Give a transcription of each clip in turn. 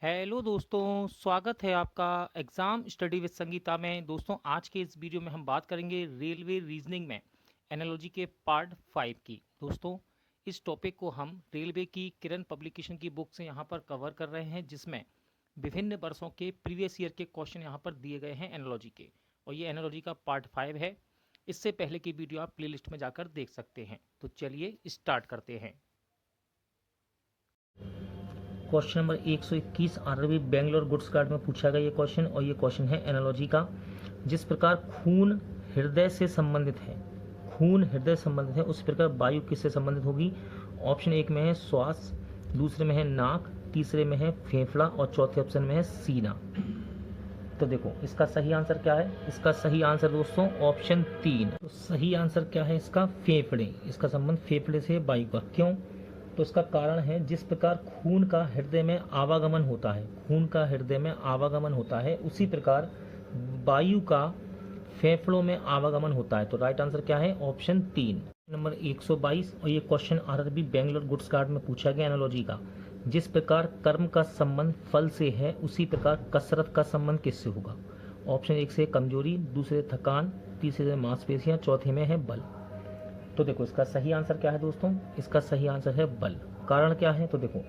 Hello दोस्तों, स्वागत है आपका एग्ज़ाम स्टडी विद संगीता में। दोस्तों, आज के इस वीडियो में हम बात करेंगे रेलवे रीजनिंग में एनालॉजी के पार्ट 5 की। दोस्तों, इस टॉपिक को हम रेलवे की किरण पब्लिकेशन की बुक से यहाँ पर कवर कर रहे हैं, जिसमें विभिन्न वर्षों के प्रीवियस ईयर के क्वेश्चन यहाँ पर दिए गए हैं एनालॉजी के, और ये एनालॉजी का पार्ट 5 है। इससे पहले की वीडियो आप प्लेलिस्ट में जाकर देख सकते हैं। तो चलिए स्टार्ट करते हैं। Question number 121 RRB Bangalore goods guard में पूछा गया ये क्वेश्चन, और ये क्वेश्चन है एनालॉजी का। जिस प्रकार खून हृदय से संबंधित है, खून हृदय संबंधित है, उसी प्रकार वायु किससे संबंधित होगी। ऑप्शन एक में है श्वास, दूसरे में है नाक, तीसरे में है फेफड़ा और चौथे ऑप्शन में है सीना। तो देखो इसका सही आंसर क्या है। इसका सही आंसर दोस्तों ऑप्शन 3। तो सही आंसर क्या है इसका, फेफड़े। इसका संबंध फेफड़े से वायु का। क्यों? तो इसका कारण है जिस प्रकार खून का हृदय में आवागमन होता है, खून का हृदय में आवागमन होता है, उसी प्रकार वायु का फेफड़ों में आवागमन होता है। तो राइट आंसर क्या है, ऑप्शन 3। नंबर 122, और ये question RRB Bangalore goods guard में पूछा गया एनालॉजी का। जिस प्रकार कर्म का संबंध फल से है, उसी प्रकार कसरत का संबंध किससे होगा। ऑप्शन एक से कमजोरी, दूसरे थकान, तीसरे से मांसपेशियां, चौथे में है बल। तो देखो इसका सही आंसर क्या है दोस्तों, इसका सही आंसर है बल। कारण क्या है, तो देखो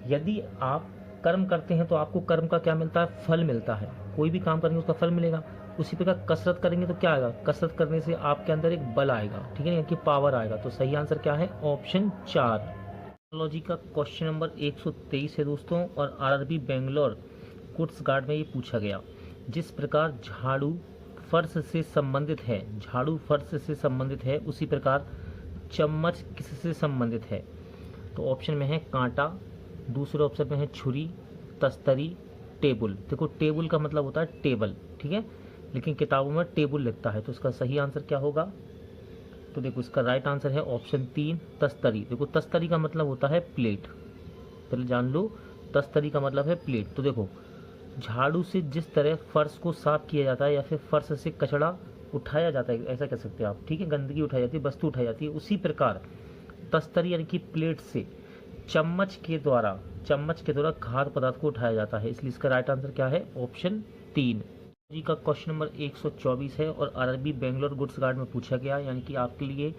यदि आप कर्म करते हैं तो आपको कर्म का क्या मिलता है, फल मिलता है। कोई भी काम करेंगे उसका फल मिलेगा। उसी प्रकार कसरत करेंगे तो क्या आएगा, कसरत करने से आपके अंदर एक बल आएगा, ठीक है, यानी पावर आएगा। तो सही आंसर क्या है, ऑप्शन 4। टेक्नोलॉजी का क्वेश्चन नंबर 123 है दोस्तों, और आरआरबी बेंगलोर गुड्स गार्ड में ये पूछा गया। जिस प्रकार झाड़ू फर्श से संबंधित है, झाड़ू फर्श से संबंधित है, उसी प्रकार चम्मच किससे संबंधित है। तो ऑप्शन में है कांटा, दूसरे ऑप्शन में है छुरी, तस्तरी, टेबल। देखो टेबल का मतलब होता है टेबल, ठीक है, लेकिन किताबों में टेबल लिखता है। तो इसका सही आंसर क्या होगा, तो देखो इसका राइट आंसर है ऑप्शन 3 तस्तरी। देखो तस्तरी का मतलब होता है प्लेट, पहले जान लो, तस्तरी का मतलब है प्लेट। तो देखो झाड़ू से जिस तरह फर्श को साफ किया जाता है या फिर फर्श से कचरा उठाया जाता है, ऐसा कह सकते हैं आप, ठीक है, गंदगी उठाई जाती है, वस्तु उठाई जाती है, उसी प्रकार तस्तरी यानी कि प्लेट से चम्मच के द्वारा खाद्य पदार्थ को उठाया जाता है। इसलिए इसका राइट आंसर क्या है, ऑप्शन 3। जी का क्वेश्चन नंबर 124 है, और आरआरबी बेंगलोर गुड्स गार्ड में पूछा गया, यानी कि आपके लिए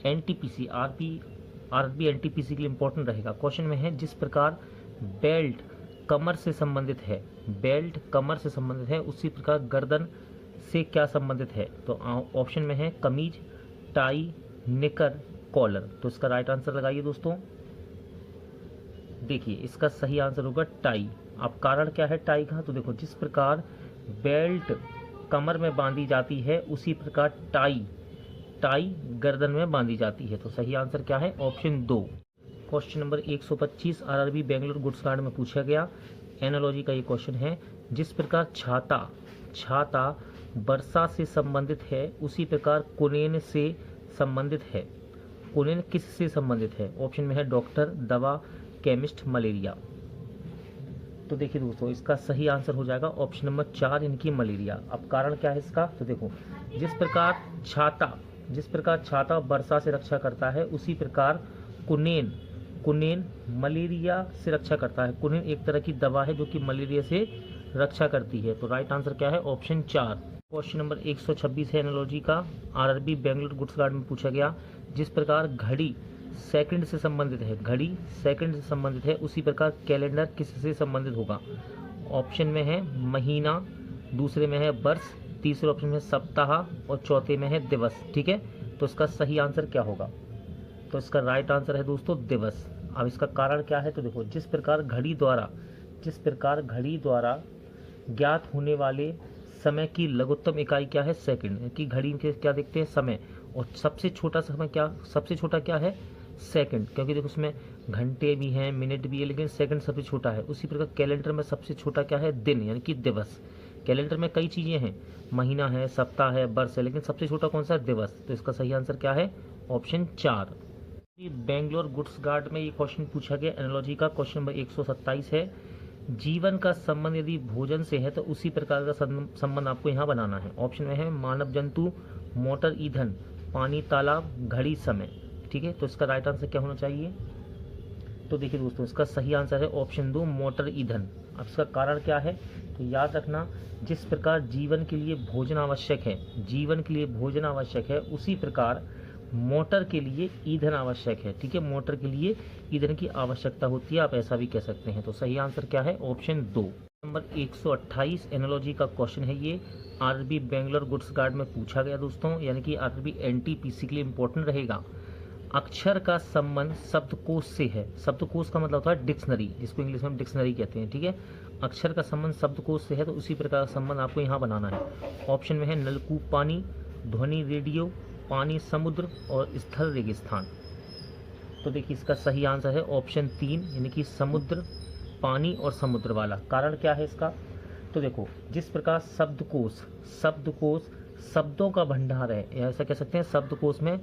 एनटीपीसी आरआरबी एनटीपीसी के लिए इंपॉर्टेंट रहेगा। क्वेश्चन में है जिस प्रकार बेल्ट कमर से संबंधित है, बेल्ट कमर से संबंधित है, उसी प्रकार गर्दन से क्या संबंधित है। तो ऑप्शन में है कमीज, टाई, निकर, कॉलर। तो इसका राइट आंसर लगाइए दोस्तों। देखिए इसका सही आंसर होगा टाई। अब कारण क्या है टाई का, तो देखो जिस प्रकार बेल्ट कमर में बांधी जाती है, उसी प्रकार टाई गर्दन में बांधी जाती है। तो सही आंसर क्या है, option 2। Question number 125 RRB Bangalore goods guard में पूछा गया एनालॉजी का ये क्वेश्चन है। जिस प्रकार छाता वर्षा से संबंधित है, उसी प्रकार कुनेन से संबंधित है। कुनेन किससे संबंधित है। ऑप्शन में है डॉक्टर, दवा, केमिस्ट, मलेरिया। तो देखिए दोस्तों इसका सही आंसर हो जाएगा ऑप्शन नंबर 4 इनकी मलेरिया। अब कारण क्या है इसका, तो देखो जिस प्रकार छाता वर्षा से रक्षा करता है, उसी प्रकार कुनेन मलेरिया से रक्षा करता है। कुनेन एक तरह की दवा है जो कि मलेरिया से रक्षा करती है। तो राइट आंसर क्या है, ऑप्शन 4। क्वेश्चन नंबर 126 है एनालॉजी का, आरआरबी बेंगलोर गुड्स गार्ड में पूछा गया। जिस प्रकार घड़ी सेकंड से संबंधित है, उसी प्रकार कैलेंडर किससे संबंधित होगा। ऑप्शन में है महीना, दूसरे में है वर्ष, तीसरे ऑप्शन में सप्ताह और चौथे में है दिवस, ठीक है। तो इसका सही आंसर क्या होगा, तो इसका राइट आंसर है दोस्तों दिवस। अब इसका कारण क्या है, तो देखो जिस प्रकार घड़ी द्वारा ज्ञात होने वाले समय की लघुत्तम इकाई क्या है, सेकंड, कि घड़ी के क्या देखते हैं, समय, और सबसे छोटा क्या है, सेकंड, क्योंकि देखो उसमें घंटे भी हैं, मिनट भी है, लेकिन सेकंड सबसे छोटा है। उसी प्रकार कैलेंडर में सबसे छोटा क्या है, दिन, यानी कि दिवस। कैलेंडर में कई चीज़ें हैं, महीना है, सप्ताह है, वर्ष है, लेकिन सबसे छोटा कौन सा है, दिवस। तो इसका सही आंसर क्या है, ऑप्शन 4। बेंगलोर गुड्स गार्ड में ये क्वेश्चन पूछा गया एनालॉजी का। क्वेश्चन नंबर 127 है। जीवन का संबंध यदि भोजन से है, तो उसी प्रकार का संबंध आपको यहाँ बनाना है। ऑप्शन में है मानव जंतु, मोटर ईंधन, पानी, तालाब, घड़ी, समय, ठीक है। तो इसका राइट आंसर क्या होना चाहिए, तो देखिए दोस्तों, इसका सही आंसर है ऑप्शन 2 मोटर ईंधन। अब इसका कारण क्या है, तो याद रखना, जिस प्रकार जीवन के लिए भोजन आवश्यक है, जीवन के लिए भोजन आवश्यक है, उसी प्रकार मोटर के लिए ईंधन आवश्यक है। ठीक है, मोटर के लिए ईंधन की आवश्यकता होती है, आप ऐसा भी कह सकते हैं। तो सही आंसर क्या है, ऑप्शन 2। नंबर 128 एनालॉजी का क्वेश्चन है ये, आरआरबी बेंगलोर गुड्स गार्ड में पूछा गया दोस्तों, यानी कि आरआरबी एनटीपीसी के लिए इंपॉर्टेंट रहेगा। अक्षर का संबंध शब्दकोश से है। शब्दकोश का मतलब होता है डिक्शनरी, जिसको इंग्लिश में डिक्शनरी कहते हैं। ठीक है, अक्षर का संबंध शब्दकोश से है, तो उसी प्रकार का संबंध आपको यहाँ बनाना है। ऑप्शन में है नलकूप पानी, ध्वनि रेडियो, पानी समुद्र और स्थल रेगिस्तान। तो देखिए, इसका सही आंसर है ऑप्शन 3, यानी कि समुद्र, पानी और समुद्र वाला। कारण क्या है इसका, तो देखो, जिस प्रकार शब्दकोश शब्दों का भंडार है, या ऐसा कह सकते हैं शब्दकोश में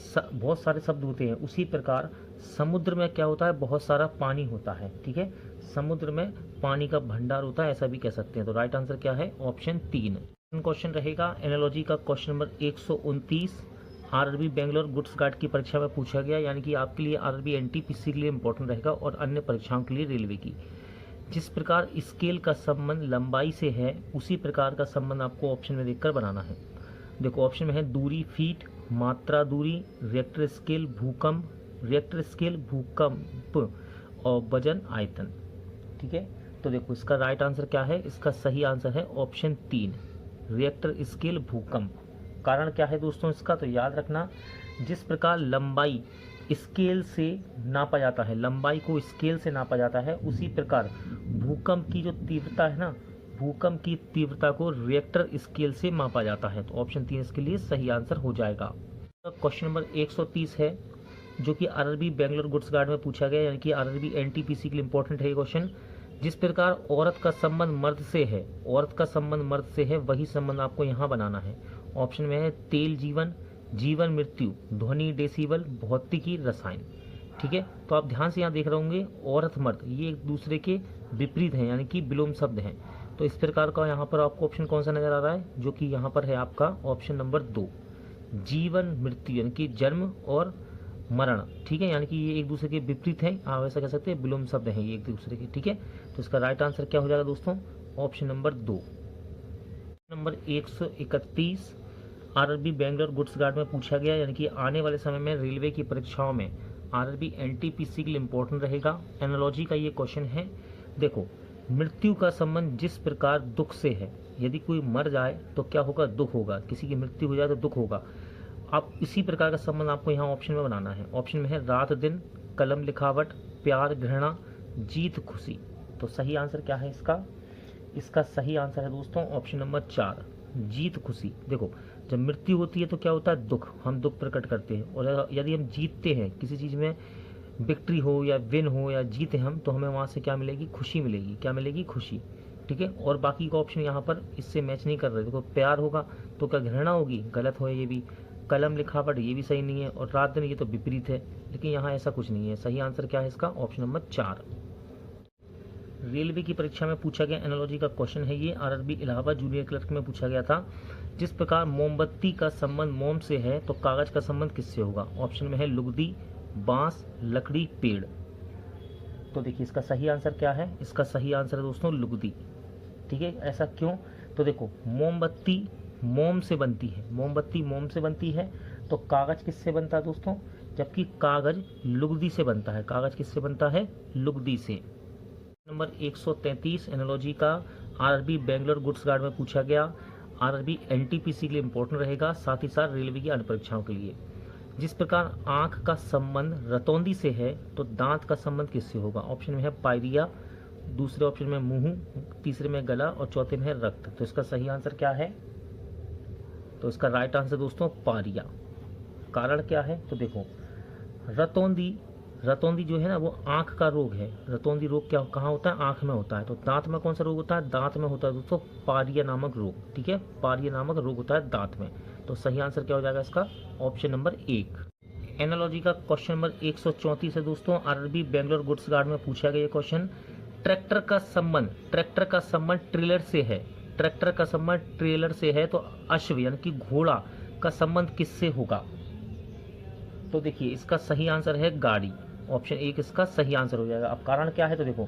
बहुत सारे शब्द होते हैं, उसी प्रकार समुद्र में क्या होता है, बहुत सारा पानी होता है। ठीक है, समुद्र में पानी का भंडार होता है, ऐसा भी कह सकते हैं। तो राइट आंसर क्या है, ऑप्शन 3। क्वेश्चन रहेगा एनालॉजी का, question number 129 RRB Bangalore goods guard की परीक्षा में पूछा गया, यानी कि आपके लिए आरआरबी एनटीपीसी के लिए इंपॉर्टेंट रहेगा और अन्य परीक्षाओं के लिए रेलवे की। जिस प्रकार स्केल का संबंध लंबाई से है, उसी प्रकार का संबंध आपको ऑप्शन में देखकर बनाना है। देखो, ऑप्शन में है दूरी फीट, मात्रा दूरी, रिएक्टर स्केल भूकंप और वजन आयतन। ठीक है, तो देखो, इसका राइट आंसर क्या है, इसका सही आंसर है ऑप्शन 3 रिएक्टर स्केल भूकंप। कारण क्या है दोस्तों इसका, तो याद रखना, जिस प्रकार लंबाई स्केल से नापा जाता है, लंबाई को स्केल से नापा जाता है, उसी प्रकार भूकंप की जो तीव्रता है ना, भूकंप की तीव्रता को रिएक्टर स्केल से मापा जाता है। तो ऑप्शन 3 इसके लिए सही आंसर हो जाएगा। क्वेश्चन नंबर 130 है, जो कि आरआरबी बेंगलोर गुड्स गार्ड में पूछा गया, यानी कि आरआरबी एनटीपीसी के लिए इंपॉर्टेंट है ये क्वेश्चन। जिस प्रकार औरत का संबंध मर्द से है, औरत का संबंध मर्द से है, वही संबंध आपको यहाँ बनाना है। ऑप्शन में है तेल जीवन, जीवन मृत्यु, ध्वनि डेसिबल, भौतिकी रसायन। ठीक है, तो आप ध्यान से यहाँ देख रहे होंगे, औरत मर्द ये एक दूसरे के विपरीत हैं, यानी कि विलोम शब्द हैं। तो इस प्रकार का यहाँ पर आपको ऑप्शन कौन सा नजर आ रहा है, जो कि यहाँ पर है आपका ऑप्शन नंबर 2 जीवन मृत्यु, यानी कि जन्म और मरण। ठीक है, यानी कि ये एक दूसरे के विपरीत हैं, आप ऐसा कह सकते हैं, विलोम शब्द हैं ये एक दूसरे के। ठीक है, तो इसका राइट आंसर क्या हो जाएगा दोस्तों, option number 2। Number 131 RRB Bangalore goods guard में पूछा गया, यानी कि आने वाले समय में रेलवे की परीक्षाओं में आरआरबी एनटीपीसी के लिए इंपॉर्टेंट रहेगा। एनालॉजी का ये क्वेश्चन है। देखो, मृत्यु का संबंध जिस प्रकार दुख से है, यदि कोई मर जाए तो क्या होगा, दुख होगा, किसी की मृत्यु हो जाए तो दुख होगा। आप इसी प्रकार का संबंध आपको यहाँ ऑप्शन में बनाना है। ऑप्शन में है रात दिन, कलम लिखावट, प्यार घृणा, जीत खुशी। तो सही आंसर क्या है इसका, इसका सही आंसर है दोस्तों ऑप्शन नंबर 4 जीत खुशी। देखो, जब मृत्यु होती है तो क्या होता है, दुख, हम दुख प्रकट करते हैं, और यदि हम जीतते हैं किसी चीज़ में, विक्ट्री हो या विन हो या जीते हम, तो हमें वहाँ से क्या मिलेगी, खुशी मिलेगी। क्या मिलेगी, खुशी। ठीक है, और बाकी का ऑप्शन यहाँ पर इससे मैच नहीं कर रहे। देखो, प्यार होगा तो क्या घृणा होगी, गलत हो ये भी। कलम लिखावट ये भी सही नहीं है, और रात दिन ये तो विपरीत है, लेकिन यहाँ ऐसा कुछ नहीं है। सही आंसर क्या है इसका, ऑप्शन नंबर 4। रेलवे की परीक्षा में पूछा गया एनालॉजी का क्वेश्चन है ये, आरआरबी इलाहाबाद जूनियर क्लर्क में पूछा गया था। जिस प्रकार मोमबत्ती का संबंध मोम से है, तो कागज का संबंध किससे होगा। ऑप्शन में है लुगदी, बांस, लकड़ी, पेड़। तो देखिए, इसका सही आंसर क्या है, इसका सही आंसर है दोस्तों लुगदी। ठीक है, ऐसा क्यों, तो देखो, मोमबत्ती मोम से बनती है, मोमबत्ती मोम से बनती है, तो कागज किससे बनता है दोस्तों, जबकि कागज लुगदी से बनता है। कागज किससे बनता है, लुगदी से। नंबर 133 एनालॉजी का आरआरबी बेंगलोर गुड्स गार्ड में पूछा गया, आरआरबी एनटीपीसी के लिए इंपॉर्टेंट रहेगा, साथ ही साथ रेलवे की अन्य परीक्षाओं के लिए। जिस प्रकार आंख का संबंध रतौंदी से है, तो दांत का संबंध किससे होगा। ऑप्शन में है पायरिया, दूसरे ऑप्शन में मुंह, तीसरे में गला और चौथे में है रक्त। तो इसका सही आंसर क्या है, तो इसका राइट आंसर दोस्तों पायरिया। कारण क्या है, तो देखो, रतौंदी जो है ना, वो आंख का रोग है। रतौंदी रोग क्या कहाँ होता है, आंख में होता है। तो दांत में कौन सा रोग होता है, दांत में होता है दोस्तों पायरिया नामक रोग। ठीक है, पायरिया नामक रोग होता है दांत में। तो सही आंसर क्या हो जाएगा इसका, ऑप्शन नंबर 1। एनालॉजी का क्वेश्चन नंबर 134 है दोस्तों, आरआरबी बेंगलोर गुड्स गार्ड में पूछा गया ये क्वेश्चन। ट्रैक्टर का संबंध ट्रेलर से है, ट्रैक्टर का संबंध ट्रेलर से है, तो अश्व यानी कि घोड़ा का संबंध किससे होगा। तो देखिए, इसका सही आंसर है गाड़ी। ऑप्शन 1 इसका सही आंसर हो जाएगा। अब कारण क्या है तो देखो,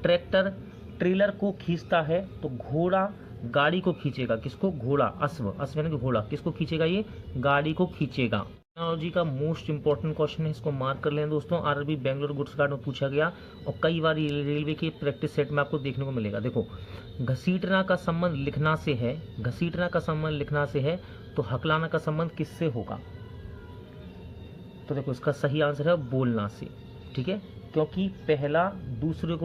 ट्रैक्टर ट्रेलर को खींचता है तो घोड़ा गाड़ी को खींचेगा। किसको? घोड़ा, अश्व, अश्व यानी कि घोड़ा। किसको खींचेगा? ये गाड़ी को खींचेगा। टेक्नोलॉजी का मोस्ट इंपॉर्टेंट क्वेश्चन है, इसको मार्क कर लें दोस्तों। आरआरबी बेंगलोर गुड्स गार्ड में पूछा गया और कई बार ये रेलवे के प्रैक्टिस सेट में आपको देखने को मिलेगा। देखो, घसीटना का संबंध लिखना से है, घसीटना का संबंध लिखना से है, तो हकलाना का संबंध किससे होगा? तो देखो इसका सही आंसर है बोलना से। ठीक है, क्योंकि पहला दूसरे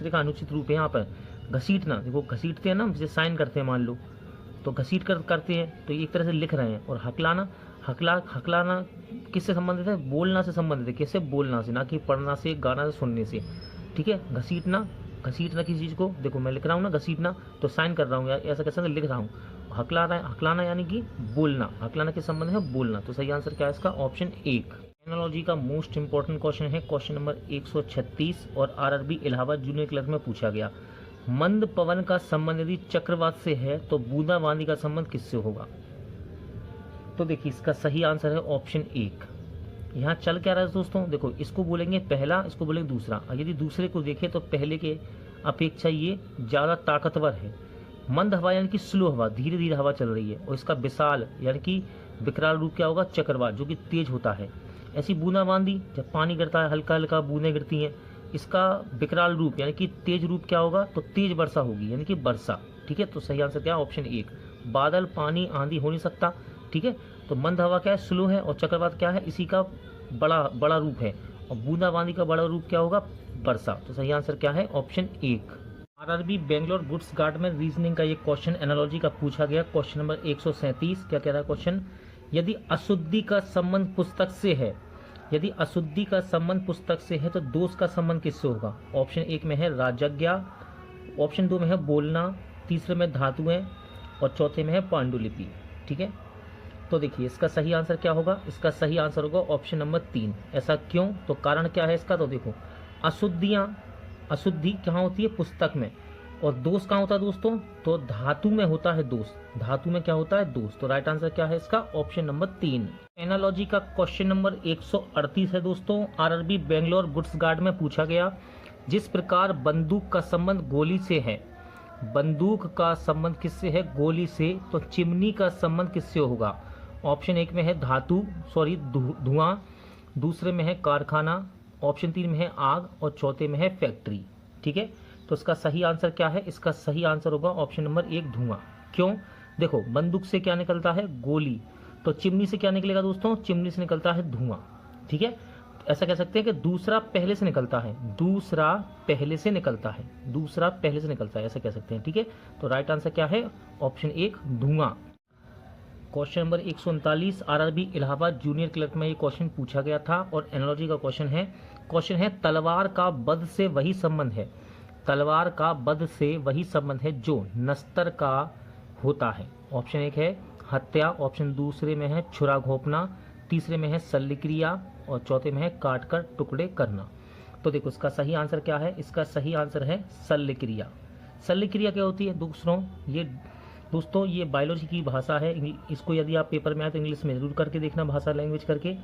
का अनुचित रूप है यहाँ पर। घसीटना, देखो घसीटते हैं ना, जैसे साइन करते हैं मान लो, तो घसीट करते हैं, तो ये एक तरह से लिख रहे हैं। और हकलाना, हकलाना किससे संबंधित है? बोलना से संबंधित है। किससे? बोलना से, ना कि पढ़ना से, गाना से, सुनने से। ठीक है, घसीटना किसी चीज़ को, देखो मैं लिख रहा हूँ ना घसीटना, तो साइन कर रहा हूँ, ऐसा कैसे लिख रहा हूँ। हकलाना यानी कि बोलना, हकलाना के संबंध है बोलना। तो सही आंसर क्या है इसका? ऑप्शन 1। टेक्नोलॉजी का मोस्ट इंपॉर्टेंट क्वेश्चन है, क्वेश्चन नंबर 136 और आरआरबी इलाहाबाद जूनियर क्लर्क में पूछा गया। मंद पवन का संबंध यदि चक्रवात से है तो बूंदाबांदी का संबंध किससे होगा? तो देखिए इसका सही आंसर है ऑप्शन 1। यहाँ चल क्या रहा है दोस्तों, देखो इसको बोलेंगे पहला, इसको बोलेंगे दूसरा। यदि दूसरे को देखें तो पहले के अपेक्षा ये ज़्यादा ताकतवर है। मंद हवा यानी कि स्लो हवा, धीरे धीरे हवा चल रही है, और इसका विशाल यानी कि विकराल रूप क्या होगा? चक्रवात, जो कि तेज होता है। ऐसी बूंदाबांदी, जब पानी गिरता है हल्का हल्का बूंदें गिरती हैं, इसका विकराल रूप यानी कि तेज रूप क्या होगा? तो तेज वर्षा होगी, यानी कि वर्षा। ठीक है, तो सही आंसर क्या है? ऑप्शन 1। बादल, पानी, आंधी हो नहीं सकता। ठीक है, तो मंद हवा क्या है? स्लो है, और चक्रवात क्या है? इसी का बड़ा रूप है, और बूंदाबांदी का बड़ा रूप क्या होगा? वर्षा। तो सही आंसर क्या है? Option 1। RRB Bangalore goods guard में रीजनिंग का ये क्वेश्चन एनालॉजी का पूछा गया। क्वेश्चन नंबर 137 क्या कह रहा है क्वेश्चन? यदि अशुद्धि का संबंध पुस्तक से है, यदि अशुद्धि का संबंध पुस्तक से है तो दोष का संबंध किससे होगा? ऑप्शन 1 में है राजज्ञा, ऑप्शन 2 में है बोलना, तीसरे में धातुएं, और चौथे में है पांडुलिपि। ठीक है, तो देखिए इसका सही आंसर क्या होगा? इसका सही आंसर होगा ऑप्शन नंबर 3। ऐसा क्यों? तो कारण क्या है इसका? तो देखो, अशुद्धि कहाँ होती है? पुस्तक में। और दोष कहाँ होता है दोस्तों? तो धातु में होता है दोष। धातु में क्या होता है? दोष। तो राइट आंसर क्या है इसका? Option number 3। एनालॉजी का क्वेश्चन नंबर 138 है दोस्तों, आरआरबी बेंगलोर गुड्स गार्ड में पूछा गया। जिस प्रकार बंदूक का संबंध गोली से है, बंदूक का संबंध किससे है? गोली से, तो चिमनी का संबंध किससे होगा? ऑप्शन 1 में है धुआं, दूसरे में है कारखाना, ऑप्शन 3 में है आग, और चौथे में है फैक्ट्री। ठीक है, तो इसका सही आंसर क्या है? इसका सही आंसर होगा ऑप्शन नंबर 1 धुआं। क्यों? देखो बंदूक से क्या निकलता है? गोली। तो चिमनी से क्या निकलेगा दोस्तों? चिमनी से निकलता है धुआं। ठीक है, ऐसा कह सकते हैं कि दूसरा पहले से निकलता है, दूसरा पहले से निकलता है, दूसरा पहले से निकलता है, ऐसा कह सकते हैं। ठीक है, तो राइट आंसर क्या है? ऑप्शन 1 धुआं। Question number 139 RRB Allahabad junior clerk में ये क्वेश्चन पूछा गया था और एनालॉजी का क्वेश्चन है तलवार का वध से वही संबंध है, तलवार का वध से वही संबंध है जो नस्तर का होता है। ऑप्शन 1 है हत्या, ऑप्शन दूसरे में है छुरा घोंपना, तीसरे में है शल्यक्रिया, और चौथे में है काट कर टुकड़े करना। तो देखो इसका सही आंसर क्या है? इसका सही आंसर है शल्यक्रिया। शल्यक्रिया क्या होती है दोस्तों? ये बायोलॉजी की भाषा है। इसको यदि आप पेपर में आए तो इंग्लिश में जरूर करके देखना, भाषा लैंग्वेज करके।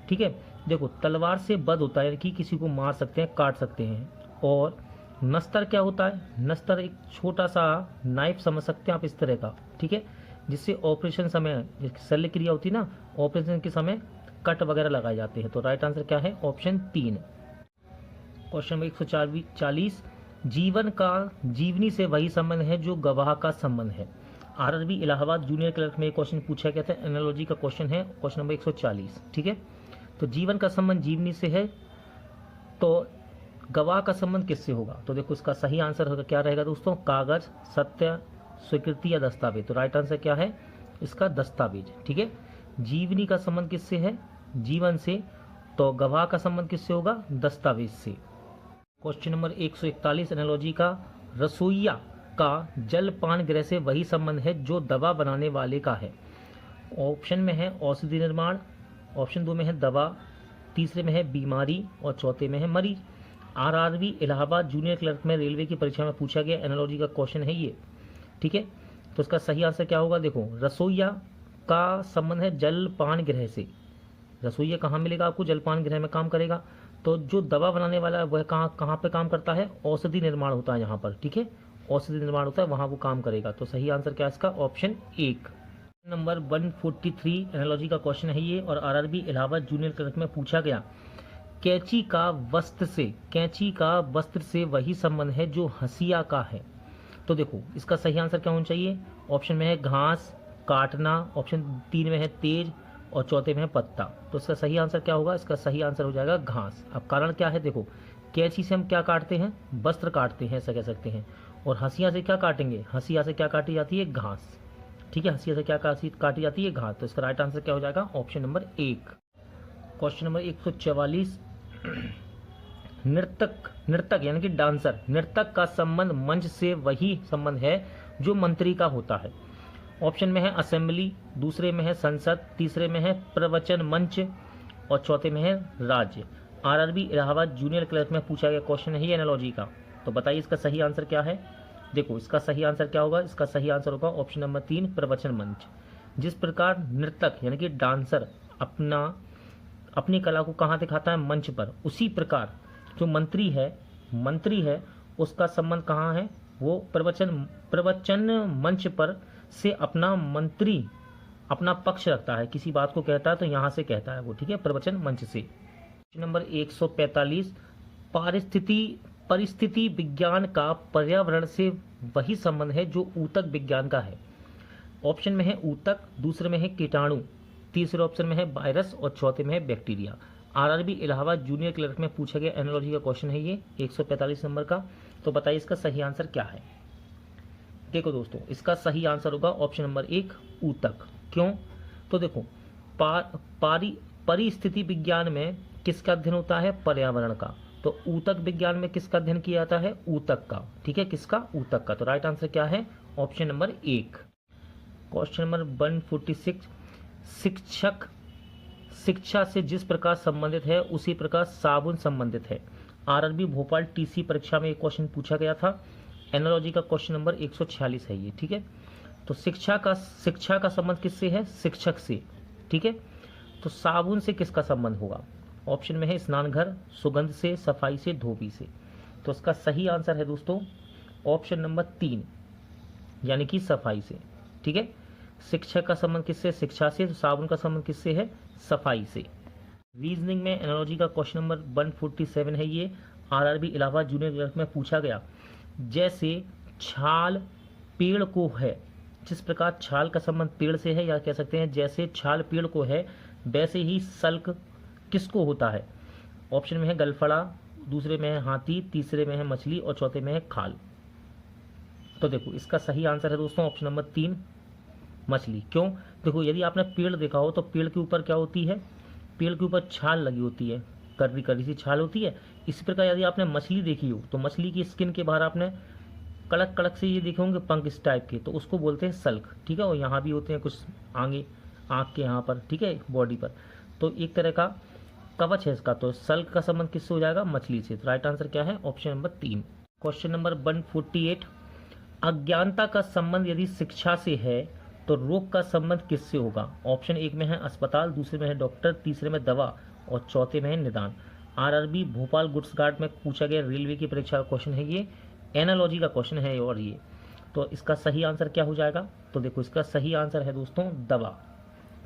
ठीक है, देखो तलवार से वध होता है कि किसी को मार सकते हैं, काट सकते हैं। और नस्तर क्या होता है? नस्तर एक छोटा सा नाइफ समझ सकते हैं आप, इस तरह का। ठीक है, जिससे ऑपरेशन समय, शल्यक्रिया होती है ना, ऑपरेशन के समय कट वगैरह लगाए जाते हैं। तो राइट आंसर क्या है? ऑप्शन 3। क्वेश्चन नंबर 140 जीवनी से वही संबंध है जो गवाह का संबंध है। आरआरबी इलाहाबाद जूनियर क्लर्क में क्वेश्चन पूछा गया था, एनालॉजी का क्वेश्चन है, क्वेश्चन नंबर 140। ठीक है, तो जीवन का संबंध जीवनी से है, तो गवाह का संबंध किससे होगा? तो देखो इसका सही आंसर क्या रहेगा दोस्तों? कागज, सत्य, स्वीकृति या दस्तावेज। तो राइट आंसर क्या है इसका? दस्तावेज। ठीक है, जीवनी का संबंध किससे है? जीवन से। तो गवाह का संबंध किससे होगा? दस्तावेज से। क्वेश्चन नंबर 141 एनालॉजी का, रसोइया का जलपान गृह से वही संबंध है जो दवा बनाने वाले का है। ऑप्शन में है औषधि निर्माण, ऑप्शन 2 में है दवा, तीसरे में है बीमारी, और चौथे में है मरीज। आरआरबी इलाहाबाद जूनियर क्लर्क में रेलवे की परीक्षा में पूछा गया एनालॉजी का क्वेश्चन है ये। ठीक है, तो इसका सही आंसर क्या होगा? देखो रसोइया का संबंध है जलपान गृह से, रसोईया कहाँ मिलेगा आपको? जलपान गृह में काम करेगा। तो जो दवा बनाने वाला है वह कहाँ कहाँ पे काम करता है? औषधि निर्माण होता है यहाँ पर, ठीक है, औषधि निर्माण होता है, वहाँ वो काम करेगा। तो सही आंसर क्या है इसका? ऑप्शन 1। नंबर 143 एनालॉजी का क्वेश्चन है ये, और आरआरबी इलाहाबाद जूनियर क्लर्क में पूछा गया, कैंची का वस्त्र से वही संबंध है जो हंसिया का है। तो देखो इसका सही आंसर क्या होना चाहिए? ऑप्शन में है घास काटना, ऑप्शन 3 में है तेज, और चौथे में है पत्ता। तो इसका सही आंसर क्या होगा? इसका सही आंसर हो जाएगा घास। अब कारण क्या है? देखो कैंची से हम क्या काटते हैं? वस्त्र काटते हैं, ऐसा कह सकते हैं। और हंसिया से क्या काटेंगे? हंसिया से क्या काटी जाती है? घास, ठीक है, हंसिया से क्या काटी जाती है? घास। तो इसका राइट आंसर क्या हो जाएगा? Option number 1। क्वेश्चन नंबर 144, नर्तक यानी कि डांसर, नर्तक का संबंध मंच से वही संबंध है जो मंत्री का होता है। ऑप्शन में है असेंबली, दूसरे में है संसद, तीसरे में है प्रवचन मंच, और चौथे में है राज्य। आरआरबी इलाहाबाद जूनियर क्लर्क में पूछा गया क्वेश्चन है ये एनालॉजी का। तो बताइए इसका सही आंसर क्या है? देखो इसका सही आंसर क्या होगा? इसका सही आंसर होगा ऑप्शन नंबर 3 प्रवचन मंच। जिस प्रकार नर्तक यानी कि डांसर अपनी कला को कहाँ दिखाता है? मंच पर। उसी प्रकार जो मंत्री है उसका संबंध कहाँ है? वो प्रवचन मंच पर से अपना पक्ष रखता है, किसी बात को कहता है तो यहाँ से कहता है वो, ठीक है, प्रवचन मंच से। नंबर 145, परिस्थिति विज्ञान का पर्यावरण से वही संबंध है जो ऊतक विज्ञान का है। ऑप्शन में है ऊतक, दूसरे में है कीटाणु, तीसरे ऑप्शन में है वायरस, और चौथे में है bacteria. RRB Allahabad junior clerk में पूछा गया एनालॉजी का क्वेश्चन है ये 145 नंबर का। तो बताइए इसका सही आंसर क्या है? देखो दोस्तों इसका सही आंसर होगा ऑप्शन नंबर 1 ऊतक। क्यों? तो देखो परिस्थिति विज्ञान में किसका अध्ययन होता है? पर्यावरण का। तो ऊतक विज्ञान में किसका अध्ययन किया जाता है? ऊतक का, ठीक है, किसका? ऊतक का। तो राइट आंसर क्या है? Option number 1। क्वेश्चन नंबर 146, शिक्षा से जिस प्रकार संबंधित है उसी प्रकार साबुन संबंधित है। आरआरबी भोपाल टीसी परीक्षा में एक क्वेश्चन पूछा गया था। एनालॉजी का क्वेश्चन नंबर 146 है ये, ठीक है। तो शिक्षा का संबंध किससे है? शिक्षक से, ठीक है। तो साबुन से किसका संबंध होगा? ऑप्शन में है स्नान घर, सुगंध से, सफाई से, धोबी से। तो इसका सही आंसर है दोस्तों ऑप्शन नंबर 3 यानी कि सफाई से, ठीक है। शिक्षक का संबंध किससे? शिक्षा से। तो साबुन का संबंध किससे है? सफाई से। रीजनिंग में एनालॉजी का क्वेश्चन नंबर 147 है ये। आरआरबी इलाहाबाद जूनियर क्लर्क में पूछा गया, जैसे छाल पेड़ को है, जिस प्रकार छाल का संबंध पेड़ से है, या कह सकते हैं जैसे छाल पेड़ को है वैसे ही सल्क किसको होता है? ऑप्शन में है गलफड़ा, दूसरे में है हाथी, तीसरे में है मछली, और चौथे में है खाल। तो देखो इसका सही आंसर है दोस्तों ऑप्शन नंबर 3 मछली। क्यों? देखो यदि आपने पेड़ देखा हो तो पेड़ के ऊपर क्या होती है? पेड़ के ऊपर छाल लगी होती है, करवी करवी सी छाल होती है। इसी प्रकार यदि आपने मछली देखी हो तो मछली की स्किन के बाहर आपने कड़क कड़क से ये देखे होंगे पंख इस टाइप के, तो उसको बोलते हैं सल्क, ठीक है। और यहाँ भी होते हैं कुछ आगे आँख के यहाँ पर, ठीक है, बॉडी पर। तो एक तरह का कवच है इसका। तो सल्क का संबंध किससे हो जाएगा? मछली से। तो राइट आंसर क्या है? Option number 3। क्वेश्चन नंबर 148, अज्ञानता का संबंध यदि शिक्षा से है तो रोग का संबंध किससे होगा? ऑप्शन 1 में है अस्पताल, दूसरे में है डॉक्टर, तीसरे में दवा, और चौथे में है निदान। आरआरबी भोपाल गुड्स गार्ड में पूछा गया रेलवे की परीक्षा का क्वेश्चन है ये, एनालॉजी का क्वेश्चन है। और ये तो इसका सही आंसर क्या हो जाएगा? तो देखो इसका सही आंसर है दोस्तों दवा,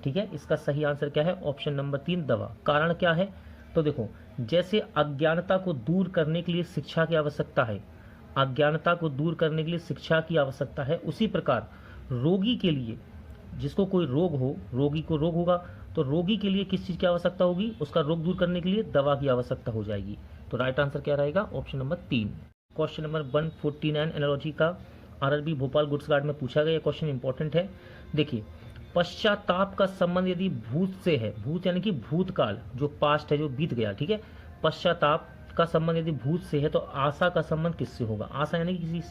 ठीक है। इसका सही आंसर क्या है? ऑप्शन नंबर 3 दवा। कारण क्या है? तो देखो जैसे अज्ञानता को दूर करने के लिए शिक्षा की आवश्यकता है, अज्ञानता को दूर करने के लिए शिक्षा की आवश्यकता है, उसी प्रकार रोगी के लिए, जिसको कोई रोग हो, रोगी को रोग होगा तो रोगी के लिए किस चीज़ की आवश्यकता होगी? उसका रोग दूर करने के लिए दवा की आवश्यकता हो जाएगी। तो राइट आंसर क्या रहेगा? Option number 3। Question number 149 analogy का आरआरबी भोपाल गुड्स गार्ड में पूछा गया क्वेश्चन इंपॉर्टेंट है। देखिए पश्चाताप का संबंध यदि भूत से है, भूत यानी कि भूतकाल जो पास्ट है, जो बीत गया, ठीक है। पश्चाताप का संबंध यदि भूत से है तो आशा का संबंध किससे होगा? आशा यानी कि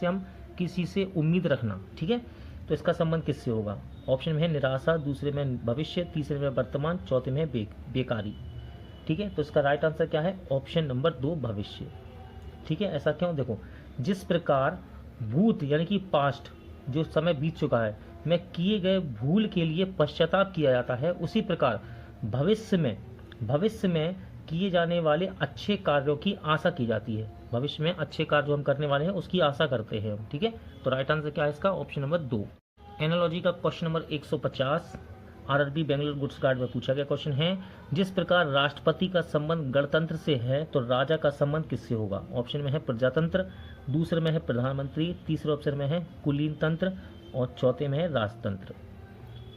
किसी से उम्मीद रखना, ठीक है। तो इसका संबंध किससे होगा? ऑप्शन में है निराशा, दूसरे में भविष्य, तीसरे में वर्तमान, चौथे में बेकारी, ठीक है। तो इसका राइट आंसर क्या है? ऑप्शन नंबर 2 भविष्य, ठीक है। ऐसा क्यों? देखो जिस प्रकार भूत यानी कि पास्ट जो समय बीत चुका है में किए गए भूल के लिए पश्चाताप किया जाता है, उसी प्रकार भविष्य में भविष्य में किए जाने वाले अच्छे कार्यों की आशा की जाती है। भविष्य में अच्छे कार्य जो हम करने वाले हैं उसकी आशा करते हैं हम, ठीक है। तो राइट आंसर क्या है इसका? Option number 2। एनालॉजी का question number 150 RRB Bangalore goods guard में पूछा गया क्वेश्चन है, जिस प्रकार राष्ट्रपति का संबंध गणतंत्र से है तो राजा का संबंध किससे होगा? ऑप्शन में है प्रजातंत्र, दूसरे में है प्रधानमंत्री, तीसरे ऑप्शन में है कुलीन तंत्र और चौथे में है राजतंत्र।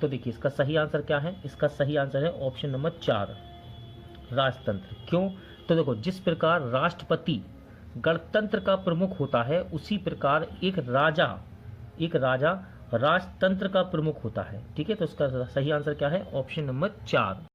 तो देखिए इसका सही आंसर क्या है? इसका सही आंसर है ऑप्शन नंबर 4, राजतंत्र। क्यों? तो देखो, जिस प्रकार राष्ट्रपति गणतंत्र का प्रमुख होता है उसी प्रकार एक राजा राजतंत्र का प्रमुख होता है, ठीक है। तो इसका सही आंसर क्या है? Option number 4।